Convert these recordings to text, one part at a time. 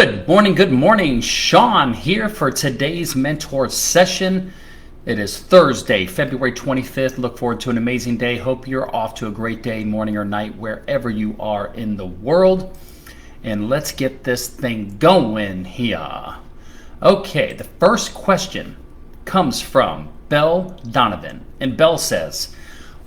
Good morning. Shawn here for today's mentor session. It is Thursday, February 25th. Look forward to an amazing day. Hope you're off to a great day, morning or night, wherever you are in the world. And let's get this thing going here. Okay, the first question comes from Belle Donovan. And Belle says,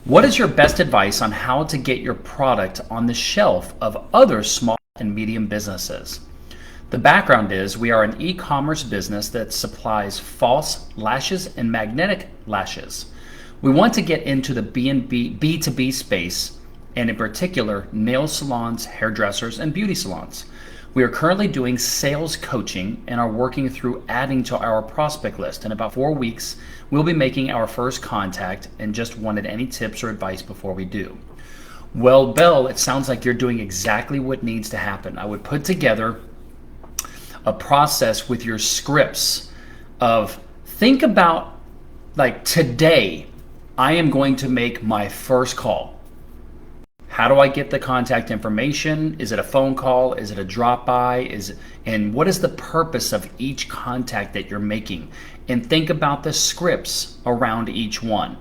what is your best advice on how to get your product on the shelf of other small and medium businesses? The background is we are an e-commerce business that supplies false lashes and magnetic lashes. We want to get into the B2B space, and in particular, nail salons, hairdressers, and beauty salons. We are currently doing sales coaching and are working through adding to our prospect list. In about 4 weeks, we'll be making our first contact and just wanted any tips or advice before we do. Well, Belle, it sounds like you're doing exactly what needs to happen. I would put together a process with your scripts of think about, like, today I am going to make my first call. How do I get the contact information? Is it a phone call? Is it a drop by? And what is the purpose of each contact that you're making? And think about the scripts around each one,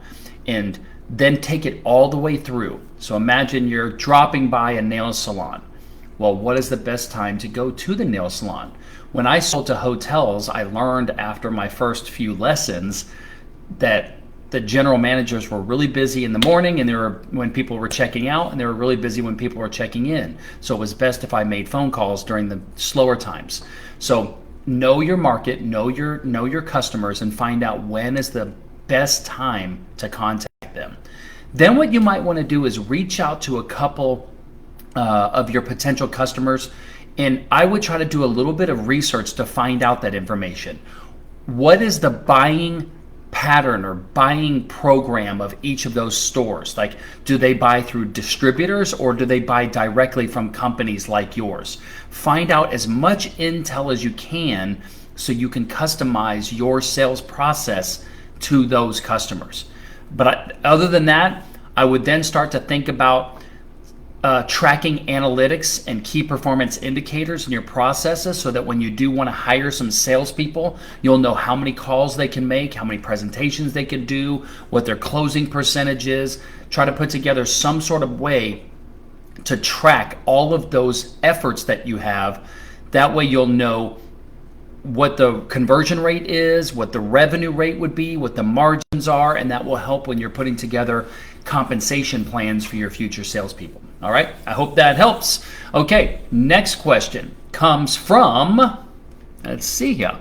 and then take it all the way through. So imagine you're dropping by a nail salon. Well, what is the best time to go to the nail salon? When I sold to hotels, I learned after my first few lessons that the general managers were really busy in the morning and when people were checking out, and they were really busy when people were checking in. So it was best if I made phone calls during the slower times. So know your market, know your customers, and find out when is the best time to contact them. Then what you might want to do is reach out to a couple of your potential customers, and I would try to do a little bit of research to find out that information. What is the buying pattern or buying program of each of those stores? Like, do they buy through distributors or do they buy directly from companies like yours? Find out as much intel as you can so you can customize your sales process to those customers. But other than that, I would then start to think about tracking analytics and key performance indicators in your processes so that when you do want to hire some salespeople, you'll know how many calls they can make, how many presentations they can do, what their closing percentage is. Try to put together some sort of way to track all of those efforts that you have. That way you'll know what the conversion rate is, what the revenue rate would be, what the margins are, and that will help when you're putting together compensation plans for your future salespeople. All right, I hope that helps. Okay, next question comes from, let's see here.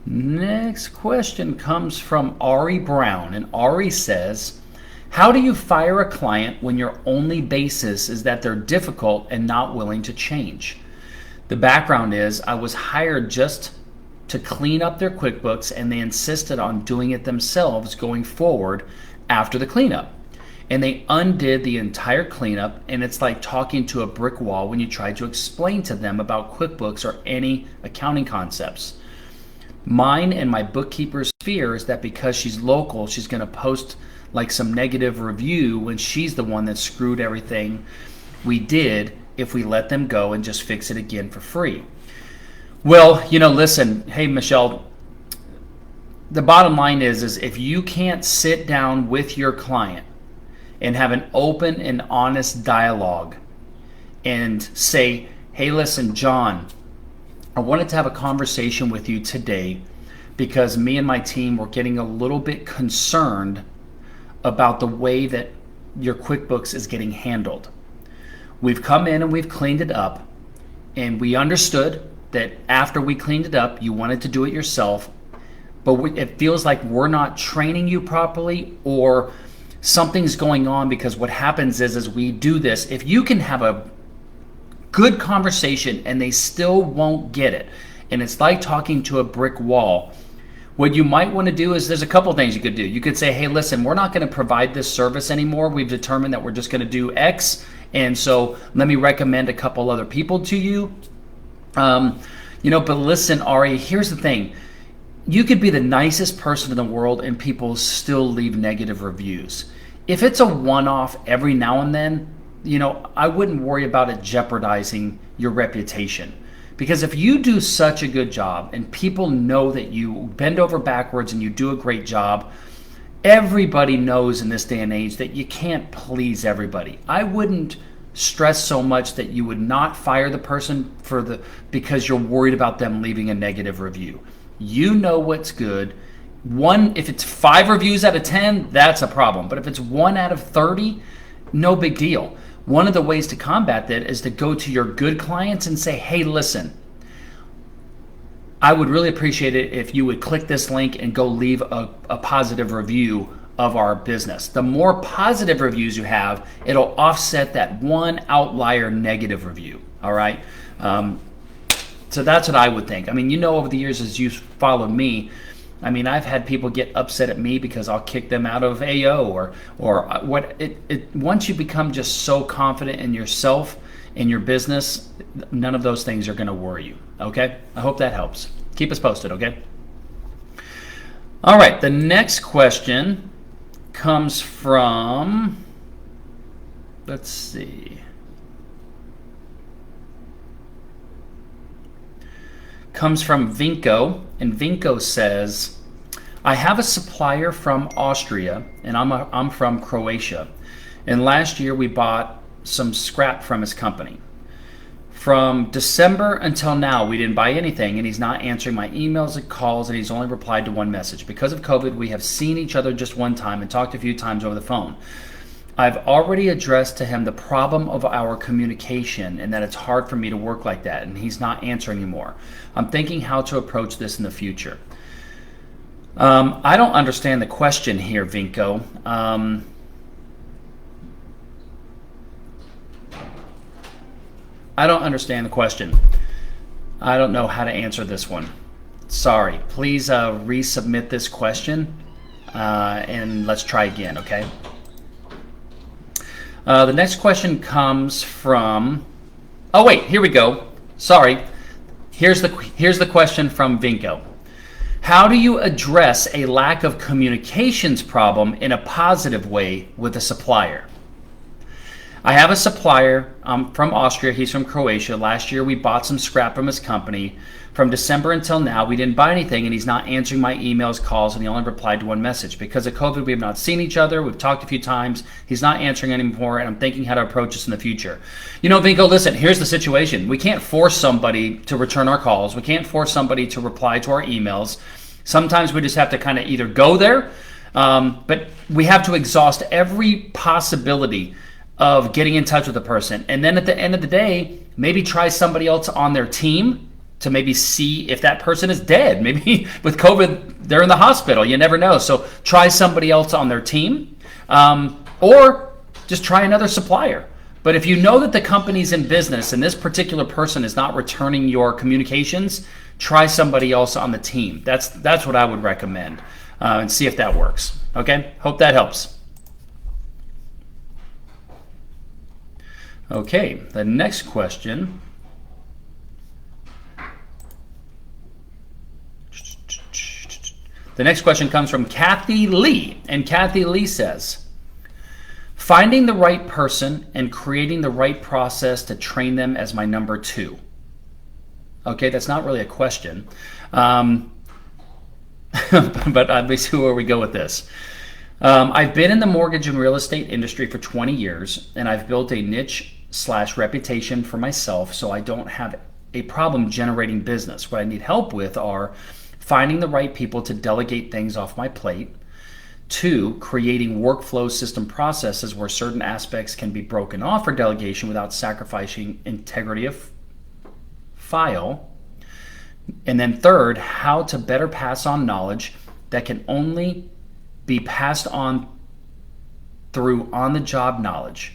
Next question comes from Ari Brown, and Ari says, how do you fire a client when your only basis is that they're difficult and not willing to change? The background is I was hired just to clean up their QuickBooks, and they insisted on doing it themselves going forward after the cleanup. And they undid the entire cleanup, and it's like talking to a brick wall when you try to explain to them about QuickBooks or any accounting concepts. Mine and my bookkeeper's fear is that because she's local, she's going to post like some negative review when she's the one that screwed everything we did if we let them go and just fix it again for free. Well, listen, hey, Michelle, the bottom line is if you can't sit down with your client and have an open and honest dialogue and say, hey, listen, John, I wanted to have a conversation with you today because me and my team were getting a little bit concerned about the way that your QuickBooks is getting handled. We've come in and we've cleaned it up, and we understood that after we cleaned it up, you wanted to do it yourself, but it feels like we're not training you properly, or something's going on, because what happens is we do this. If you can have a good conversation and they still won't get it, and it's like talking to a brick wall, what you might want to do is there's a couple things you could do. You could say, hey, listen, we're not going to provide this service anymore. We've determined that we're just going to do X, and so let me recommend a couple other people to you. But listen, Ari, here's the thing. You could be the nicest person in the world and people still leave negative reviews. If it's a one-off every now and then, I wouldn't worry about it jeopardizing your reputation. Because if you do such a good job and people know that you bend over backwards and you do a great job, everybody knows in this day and age that you can't please everybody. I wouldn't stress so much that you would not fire the person because you're worried about them leaving a negative review. You know what's good. If it's 5 reviews out of 10, that's a problem. But if it's 1 out of 30, no big deal. One of the ways to combat that is to go to your good clients and say, hey, listen, I would really appreciate it if you would click this link and go leave a positive review of our business. The more positive reviews you have, it'll offset that one outlier negative review. All right. So that's what I would think. I mean, over the years as you followed me, I mean, I've had people get upset at me because I'll kick them out of AO or what. Once you become just so confident in yourself, in your business, none of those things are going to worry you. Okay? I hope that helps. Keep us posted, okay? All right, the next question comes from, let's see. Comes from Vinko, and Vinko says, I have a supplier from Austria, and I'm from Croatia. And last year we bought some scrap from his company. From December until now, we didn't buy anything, and he's not answering my emails and calls, and he's only replied to one message. Because of COVID, we have seen each other just one time and talked a few times over the phone. I've already addressed to him the problem of our communication and that it's hard for me to work like that, and he's not answering anymore. I'm thinking how to approach this in the future. I don't understand the question here, Vinko. I don't understand the question. I don't know how to answer this one. Sorry. Please resubmit this question, and let's try again, okay? The next question comes from, oh wait, here we go. Sorry. Here's the question from Vinko. How do you address a lack of communications problem in a positive way with a supplier? I have a supplier from Austria. He's from Croatia. Last year we bought some scrap from his company. From December until now, we didn't buy anything, and he's not answering my emails, calls, and he only replied to one message. Because of COVID, we have not seen each other. We've talked a few times. He's not answering anymore, and I'm thinking how to approach this in the future. Vinko, listen, here's the situation. We can't force somebody to return our calls. We can't force somebody to reply to our emails. Sometimes we just have to kind of either go there, but we have to exhaust every possibility of getting in touch with a person. And then at the end of the day, maybe try somebody else on their team to maybe see if that person is dead. Maybe with COVID, they're in the hospital. You never know. So try somebody else on their team, or just try another supplier. But if you know that the company's in business and this particular person is not returning your communications, try somebody else on the team. That's what I would recommend, and see if that works. Okay? Hope that helps. Okay, the next question. The next question comes from Kathy Lee, and Kathy Lee says, finding the right person and creating the right process to train them as my number 2. Okay, that's not really a question, but let me see where we go with this. I've been in the mortgage and real estate industry for 20 years, and I've built a niche/reputation for myself, so I don't have a problem generating business. What I need help with are finding the right people to delegate things off my plate. 2, creating workflow system processes where certain aspects can be broken off for delegation without sacrificing integrity of file. And then 3rd, how to better pass on knowledge that can only be passed on through on-the-job knowledge.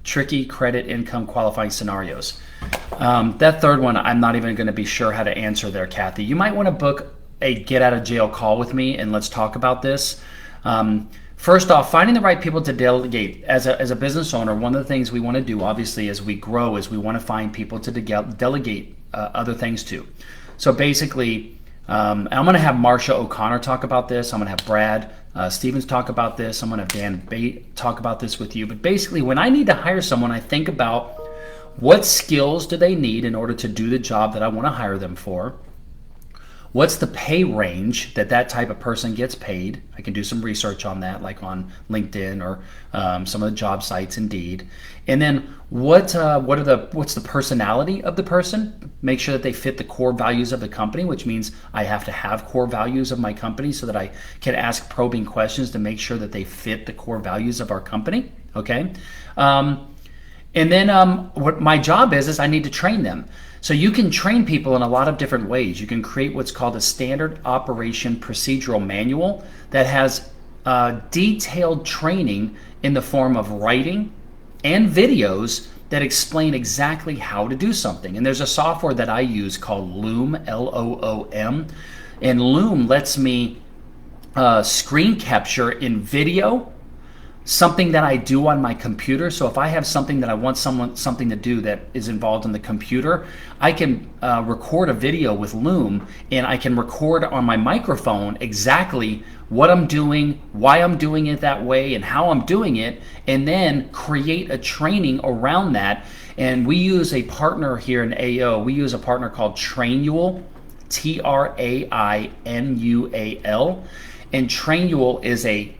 Tricky credit income qualifying scenarios. That 3rd one, I'm not even going to be sure how to answer there, Kathy. You might want to book a get-out-of-jail call with me, and let's talk about this. First off, finding the right people to delegate. As a business owner, one of the things we want to do, obviously, as we grow, is we want to find people to delegate other things to. So basically, I'm going to have Marsha O'Connor talk about this. I'm going to have Brad Stevens talk about this. I'm going to have Dan Bate talk about this with you. But basically, when I need to hire someone, I think about What skills do they need in order to do the job that I want to hire them for? What's the pay range that that type of person gets paid? I can do some research on that, like on LinkedIn or some of the job sites, Indeed. And then what's the personality of the person? Make sure that they fit the core values of the company, which means I have to have core values of my company so that I can ask probing questions to make sure that they fit the core values of our company. Okay. And then what my job is I need to train them. So you can train people in a lot of different ways. You can create what's called a standard operation procedural manual that has detailed training in the form of writing and videos that explain exactly how to do something. And there's a software that I use called Loom, Loom. And Loom lets me screen capture in video something that I do on my computer. So if I have something that I want something to do that is involved in the computer, I can record a video with Loom, and I can record on my microphone exactly what I'm doing, why I'm doing it that way, and how I'm doing it, and then create a training around that. And we use a partner here in AO. We use a partner called Trainual, Trainnual. And Trainual is a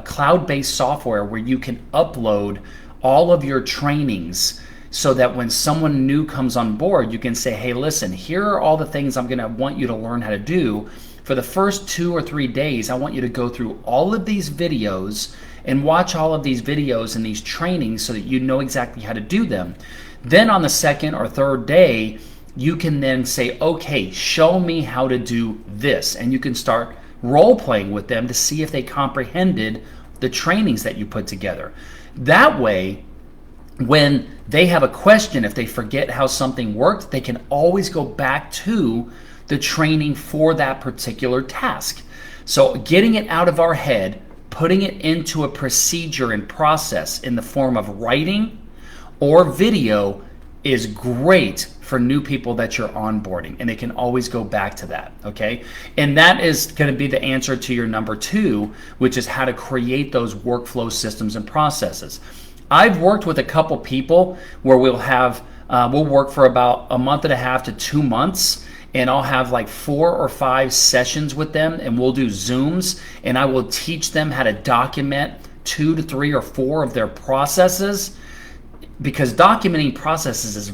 cloud-based software where you can upload all of your trainings so that when someone new comes on board, you can say, hey, listen, here are all the things I'm going to want you to learn how to do. For the first 2 or 3 days, I want you to go through all of these videos and watch all of these videos and these trainings so that you know exactly how to do them. Then on the second or third day, you can then say, okay, show me how to do this. And you can start role-playing with them to see if they comprehended the trainings that you put together. That way, when they have a question, if they forget how something worked, they can always go back to the training for that particular task. So getting it out of our head, putting it into a procedure and process in the form of writing or video is great for new people that you're onboarding, and they can always go back to that, okay? And that is going to be the answer to your number 2, which is how to create those workflow systems and processes. I've worked with a couple people where we'll work for about a month and a half to 2 months, and I'll have like 4 or 5 sessions with them, and we'll do Zooms, and I will teach them how to document 2 to 3 or 4 of their processes, because documenting processes is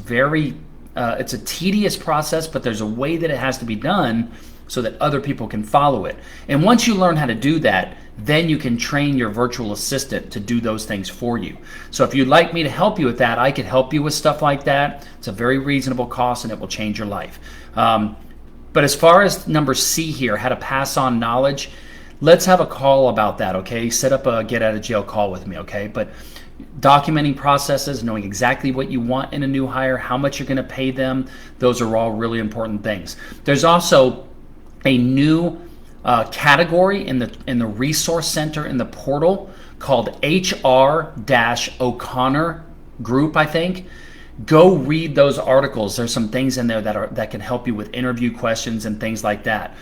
it's a tedious process, but there's a way that it has to be done so that other people can follow it. And once you learn how to do that, then you can train your virtual assistant to do those things for you. So if you'd like me to help you with that, I could help you with stuff like that. It's a very reasonable cost, and it will change your life. But as far as number C here, how to pass on knowledge, let's have a call about that, okay? Set up a get out of jail call with me, okay? But documenting processes, knowing exactly what you want in a new hire, how much you're going to pay them, those are all really important things. There's also a new category in the resource center in the portal called HR-O'Connor group, I think. Go read those articles. There's some things in there that can help you with interview questions and things like that.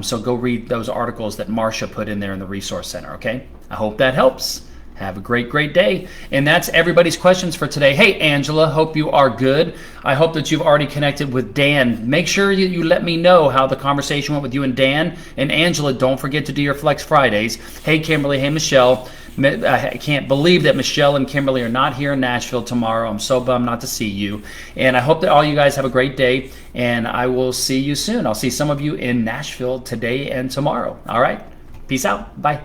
So go read those articles that Marcia put in there in the resource center, okay? I hope that helps. Have a great, great day. And that's everybody's questions for today. Hey, Angela, hope you are good. I hope that you've already connected with Dan. Make sure you let me know how the conversation went with you and Dan. And Angela, don't forget to do your Flex Fridays. Hey, Kimberly. Hey, Michelle. I can't believe that Michelle and Kimberly are not here in Nashville tomorrow. I'm so bummed not to see you. And I hope that all you guys have a great day. And I will see you soon. I'll see some of you in Nashville today and tomorrow. All right. Peace out. Bye.